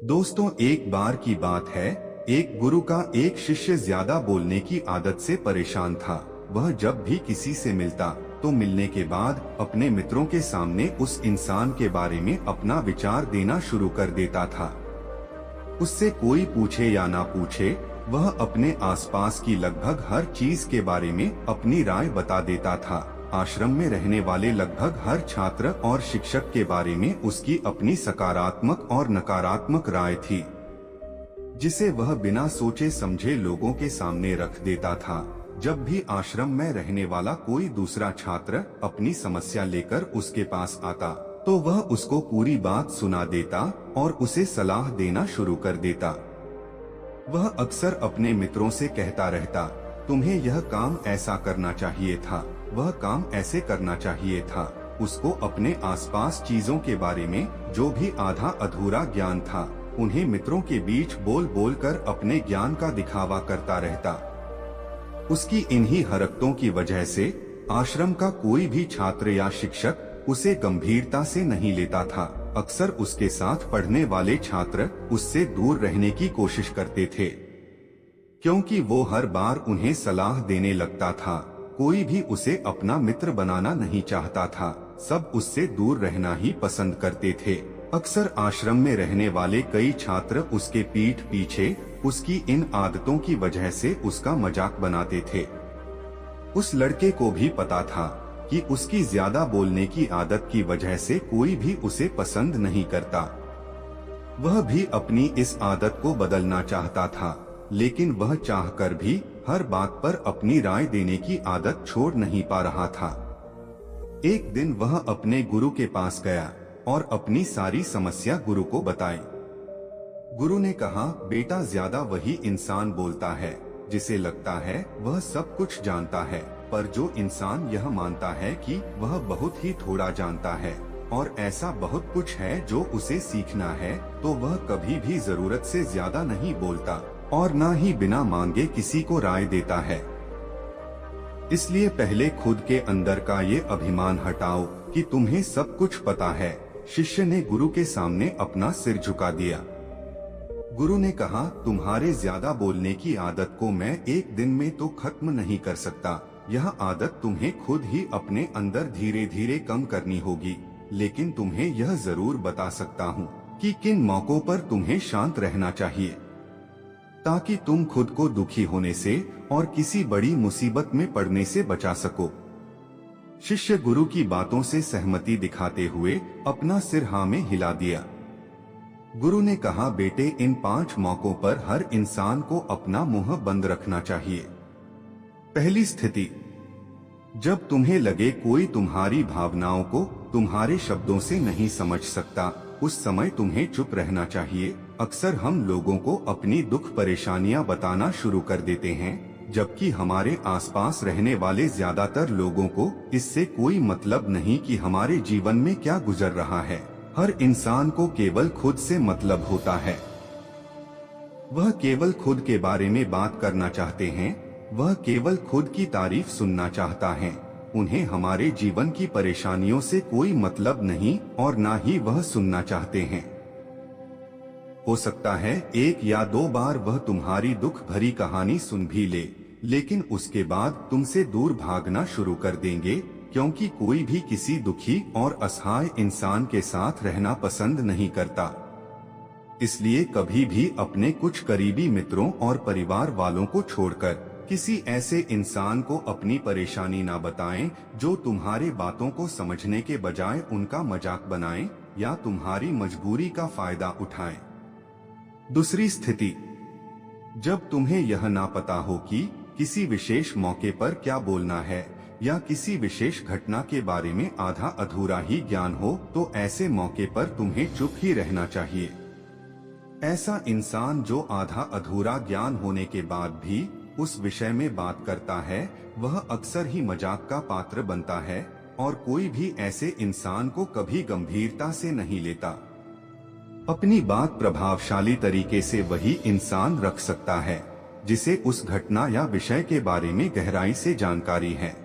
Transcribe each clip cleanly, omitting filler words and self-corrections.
दोस्तों, एक बार की बात है। एक गुरु का एक शिष्य ज्यादा बोलने की आदत से परेशान था। वह जब भी किसी से मिलता तो मिलने के बाद अपने मित्रों के सामने उस इंसान के बारे में अपना विचार देना शुरू कर देता था। उससे कोई पूछे या ना पूछे, वह अपने आसपास की लगभग हर चीज के बारे में अपनी राय बता देता था। आश्रम में रहने वाले लगभग हर छात्र और शिक्षक के बारे में उसकी अपनी सकारात्मक और नकारात्मक राय थी, जिसे वह बिना सोचे समझे लोगों के सामने रख देता था। जब भी आश्रम में रहने वाला कोई दूसरा छात्र अपनी समस्या लेकर उसके पास आता, तो वह उसको पूरी बात सुना देता और उसे सलाह देना शुरू कर देता। वह अक्सर अपने मित्रों से कहता रहता, तुम्हें यह काम ऐसा करना चाहिए था, वह काम ऐसे करना चाहिए था। उसको अपने आसपास चीजों के बारे में जो भी आधा अधूरा ज्ञान था, उन्हें मित्रों के बीच बोल बोल कर अपने ज्ञान का दिखावा करता रहता। उसकी इन्हीं हरकतों की वजह से आश्रम का कोई भी छात्र या शिक्षक उसे गंभीरता से नहीं लेता था। अक्सर उसके साथ पढ़ने वाले छात्र उससे दूर रहने की कोशिश करते थे, क्योंकि वो हर बार उन्हें सलाह देने लगता था। कोई भी उसे अपना मित्र बनाना नहीं चाहता था, सब उससे दूर रहना ही पसंद करते थे। अक्सर आश्रम में रहने वाले कई छात्र उसके पीठ पीछे उसकी इन आदतों की वजह से उसका मजाक बनाते थे। उस लड़के को भी पता था कि उसकी ज्यादा बोलने की आदत की वजह से कोई भी उसे पसंद नहीं करता। वह भी अपनी इस आदत को बदलना चाहता था, लेकिन वह चाहकर भी हर बात पर अपनी राय देने की आदत छोड़ नहीं पा रहा था। एक दिन वह अपने गुरु के पास गया और अपनी सारी समस्या गुरु को बताई। गुरु ने कहा, बेटा, ज्यादा वही इंसान बोलता है जिसे लगता है वह सब कुछ जानता है, पर जो इंसान यह मानता है कि वह बहुत ही थोड़ा जानता है और ऐसा बहुत कुछ है जो उसे सीखना है, तो वह कभी भी जरूरत से ज्यादा नहीं बोलता और ना ही बिना मांगे किसी को राय देता है। इसलिए पहले खुद के अंदर का ये अभिमान हटाओ कि तुम्हें सब कुछ पता है। शिष्य ने गुरु के सामने अपना सिर झुका दिया। गुरु ने कहा, तुम्हारे ज्यादा बोलने की आदत को मैं एक दिन में तो खत्म नहीं कर सकता। यह आदत तुम्हें खुद ही अपने अंदर धीरे धीरे कम करनी होगी, लेकिन तुम्हें यह जरूर बता सकता हूँ कि किन मौकों पर तुम्हें शांत रहना चाहिए, ताकि तुम खुद को दुखी होने से और किसी बड़ी मुसीबत में पड़ने से बचा सको। शिष्य गुरु की बातों से सहमति दिखाते हुए अपना सिर हाँ में हिला दिया। गुरु ने कहा, बेटे, इन 5 मौकों पर हर इंसान को अपना मुंह बंद रखना चाहिए। पहली स्थिति, जब तुम्हें लगे कोई तुम्हारी भावनाओं को तुम्हारे शब्दों से नहीं समझ सकता, उस समय तुम्हें चुप रहना चाहिए। अक्सर हम लोगों को अपनी दुख परेशानियां बताना शुरू कर देते हैं, जबकि हमारे आसपास रहने वाले ज्यादातर लोगों को इससे कोई मतलब नहीं कि हमारे जीवन में क्या गुजर रहा है। हर इंसान को केवल खुद से मतलब होता है। वह केवल खुद के बारे में बात करना चाहते हैं, वह केवल खुद की तारीफ सुनना चाहता है। उन्हें हमारे जीवन की परेशानियों से कोई मतलब नहीं और ना ही वह सुनना चाहते हैं। हो सकता है 1 या 2 बार वह तुम्हारी दुख भरी कहानी सुन भी ले, लेकिन उसके बाद तुमसे दूर भागना शुरू कर देंगे, क्योंकि कोई भी किसी दुखी और असहाय इंसान के साथ रहना पसंद नहीं करता। इसलिए कभी भी अपने कुछ करीबी मित्रों और परिवार वालों को छोड़कर किसी ऐसे इंसान को अपनी परेशानी ना बताएं जो तुम्हारे बातों को समझने के बजाय उनका मजाक बनाएं या तुम्हारी मजबूरी का फायदा उठाएं। दूसरी स्थिति, जब तुम्हें यह ना पता हो कि किसी विशेष मौके पर क्या बोलना है या किसी विशेष घटना के बारे में आधा अधूरा ही ज्ञान हो, तो ऐसे मौके पर तुम्हें चुप ही रहना चाहिए। ऐसा इंसान जो आधा अधूरा ज्ञान होने के बाद भी उस विषय में बात करता है, वह अक्सर ही मजाक का पात्र बनता है और कोई भी ऐसे इंसान को कभी गंभीरता से नहीं लेता। अपनी बात प्रभावशाली तरीके से वही इंसान रख सकता है जिसे उस घटना या विषय के बारे में गहराई से जानकारी है।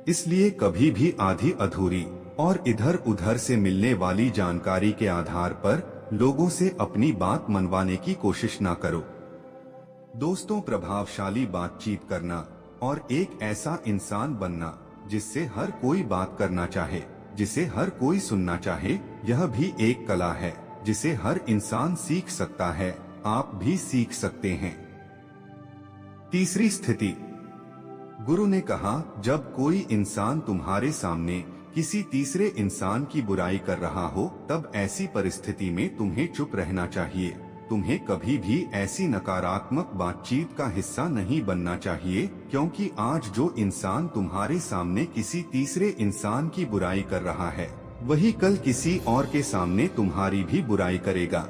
इसलिए कभी भी आधी अधूरी और इधर उधर से मिलने वाली जानकारी के आधार पर लोगों से अपनी बात मनवाने की कोशिश ना करो। दोस्तों, प्रभावशाली बातचीत करना और एक ऐसा इंसान बनना जिससे हर कोई बात करना चाहे, जिसे हर कोई सुनना चाहे, यह भी एक कला है जिसे हर इंसान सीख सकता है। आप भी सीख सकते हैं। तीसरी स्थिति, गुरु ने कहा, जब कोई इंसान तुम्हारे सामने किसी तीसरे इंसान की बुराई कर रहा हो, तब ऐसी परिस्थिति में तुम्हें चुप रहना चाहिए। तुम्हें कभी भी ऐसी नकारात्मक बातचीत का हिस्सा नहीं बनना चाहिए, क्योंकि आज जो इंसान तुम्हारे सामने किसी तीसरे इंसान की बुराई कर रहा है, वही कल किसी और के सामने तुम्हारी भी बुराई करेगा।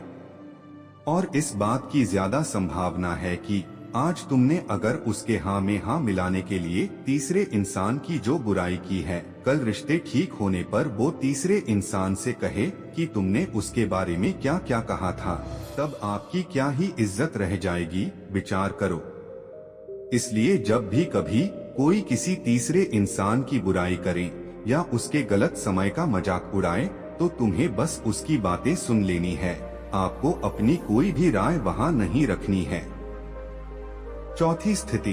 और इस बात की ज्यादा संभावना है कि आज तुमने अगर उसके हाँ में हाँ मिलाने के लिए तीसरे इंसान की जो बुराई की है, कल रिश्ते ठीक होने पर वो तीसरे इंसान से कहे कि तुमने उसके बारे में क्या क्या कहा था, तब आपकी क्या ही इज्जत रह जाएगी। विचार करो। इसलिए जब भी कभी कोई किसी तीसरे इंसान की बुराई करे या उसके गलत समय का मजाक उड़ाए, तो तुम्हें बस उसकी बातें सुन लेनी है। आपको अपनी कोई भी राय वहाँ नहीं रखनी है। चौथी स्थिति,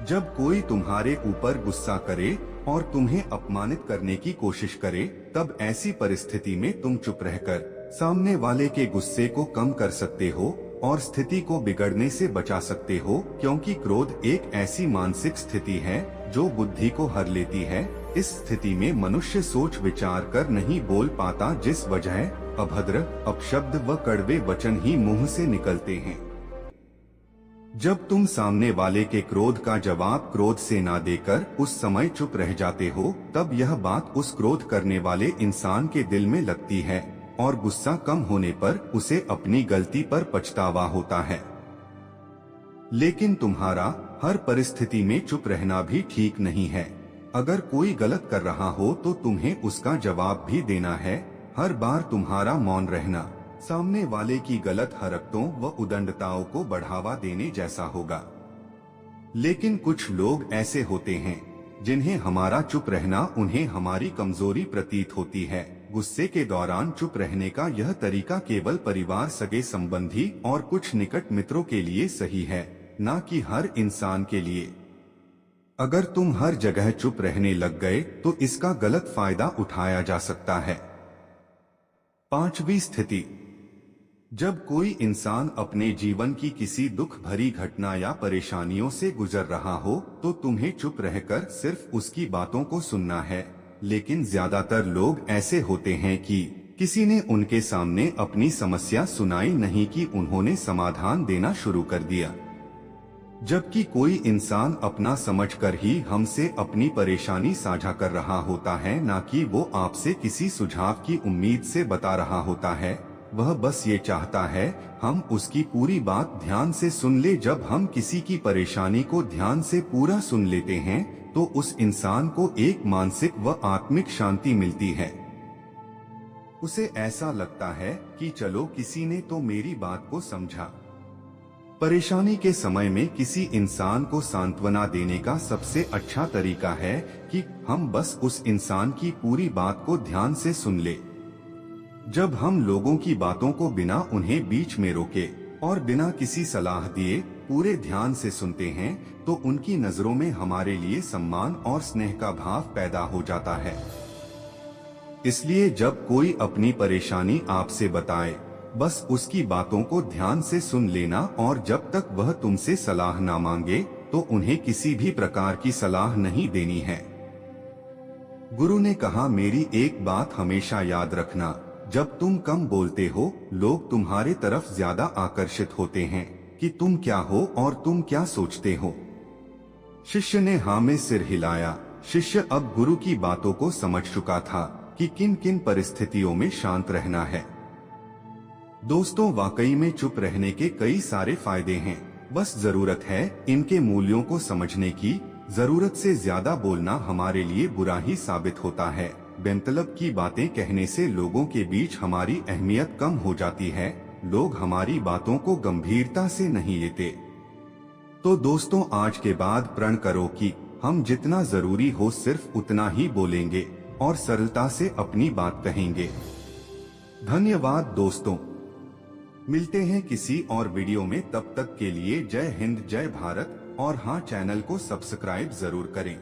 जब कोई तुम्हारे ऊपर गुस्सा करे और तुम्हें अपमानित करने की कोशिश करे, तब ऐसी परिस्थिति में तुम चुप रहकर सामने वाले के गुस्से को कम कर सकते हो और स्थिति को बिगड़ने से बचा सकते हो, क्योंकि क्रोध एक ऐसी मानसिक स्थिति है जो बुद्धि को हर लेती है। इस स्थिति में मनुष्य सोच विचार कर नहीं बोल पाता, जिस वजह अभद्र, अपशब्द व कड़वे वचन ही मुंह से निकलते हैं। जब तुम सामने वाले के क्रोध का जवाब क्रोध से ना देकर उस समय चुप रह जाते हो, तब यह बात उस क्रोध करने वाले इंसान के दिल में लगती है और गुस्सा कम होने पर उसे अपनी गलती पर पछतावा होता है। लेकिन तुम्हारा हर परिस्थिति में चुप रहना भी ठीक नहीं है। अगर कोई गलत कर रहा हो तो तुम्हें उसका जवाब भी देना है। हर बार तुम्हारा मौन रहना सामने वाले की गलत हरकतों व उदंडताओं को बढ़ावा देने जैसा होगा। लेकिन कुछ लोग ऐसे होते हैं जिन्हें हमारा चुप रहना उन्हें हमारी कमजोरी प्रतीत होती है। गुस्से के दौरान चुप रहने का यह तरीका केवल परिवार, सगे संबंधी और कुछ निकट मित्रों के लिए सही है, न कि हर इंसान के लिए। अगर तुम हर जगह चुप रहने लग गए तो इसका गलत फायदा उठाया जा सकता है। पांचवी स्थिति, जब कोई इंसान अपने जीवन की किसी दुख भरी घटना या परेशानियों से गुजर रहा हो, तो तुम्हें चुप रहकर सिर्फ उसकी बातों को सुनना है। लेकिन ज्यादातर लोग ऐसे होते हैं कि किसी ने उनके सामने अपनी समस्या सुनाई नहीं कि उन्होंने समाधान देना शुरू कर दिया। जबकि कोई इंसान अपना समझकर ही हमसे अपनी परेशानी साझा कर रहा होता है, ना कि वो आपसे किसी सुझाव की उम्मीद से बता रहा होता है। वह बस ये चाहता है हम उसकी पूरी बात ध्यान से सुन ले। जब हम किसी की परेशानी को ध्यान से पूरा सुन लेते हैं तो उस इंसान को एक मानसिक व आत्मिक शांति मिलती है। उसे ऐसा लगता है कि चलो किसी ने तो मेरी बात को समझा। परेशानी के समय में किसी इंसान को सांत्वना देने का सबसे अच्छा तरीका है कि हम बस उस इंसान की पूरी बात को ध्यान से सुन ले। जब हम लोगों की बातों को बिना उन्हें बीच में रोके और बिना किसी सलाह दिए पूरे ध्यान से सुनते हैं, तो उनकी नजरों में हमारे लिए सम्मान और स्नेह का भाव पैदा हो जाता है। इसलिए जब कोई अपनी परेशानी आपसे बताए, बस उसकी बातों को ध्यान से सुन लेना, और जब तक वह तुमसे सलाह ना मांगे तो उन्हें किसी भी प्रकार की सलाह नहीं देनी है। गुरु ने कहा, मेरी एक बात हमेशा याद रखना, जब तुम कम बोलते हो, लोग तुम्हारे तरफ ज्यादा आकर्षित होते हैं कि तुम क्या हो और तुम क्या सोचते हो। शिष्य ने हाँ में सिर हिलाया। शिष्य अब गुरु की बातों को समझ चुका था कि किन किन परिस्थितियों में शांत रहना है। दोस्तों, वाकई में चुप रहने के कई सारे फायदे हैं, बस जरूरत है इनके मूल्यों को समझने की। जरूरत से ज्यादा बोलना हमारे लिए बुरा ही साबित होता है। बेमतलब की बातें कहने से लोगों के बीच हमारी अहमियत कम हो जाती है। लोग हमारी बातों को गंभीरता से नहीं लेते। तो दोस्तों, आज के बाद प्रण करो कि हम जितना जरूरी हो सिर्फ उतना ही बोलेंगे और सरलता से अपनी बात कहेंगे। धन्यवाद दोस्तों, मिलते हैं किसी और वीडियो में। तब तक के लिए जय हिंद जय भारत। और हाँ, चैनल को सब्सक्राइब जरूर करें।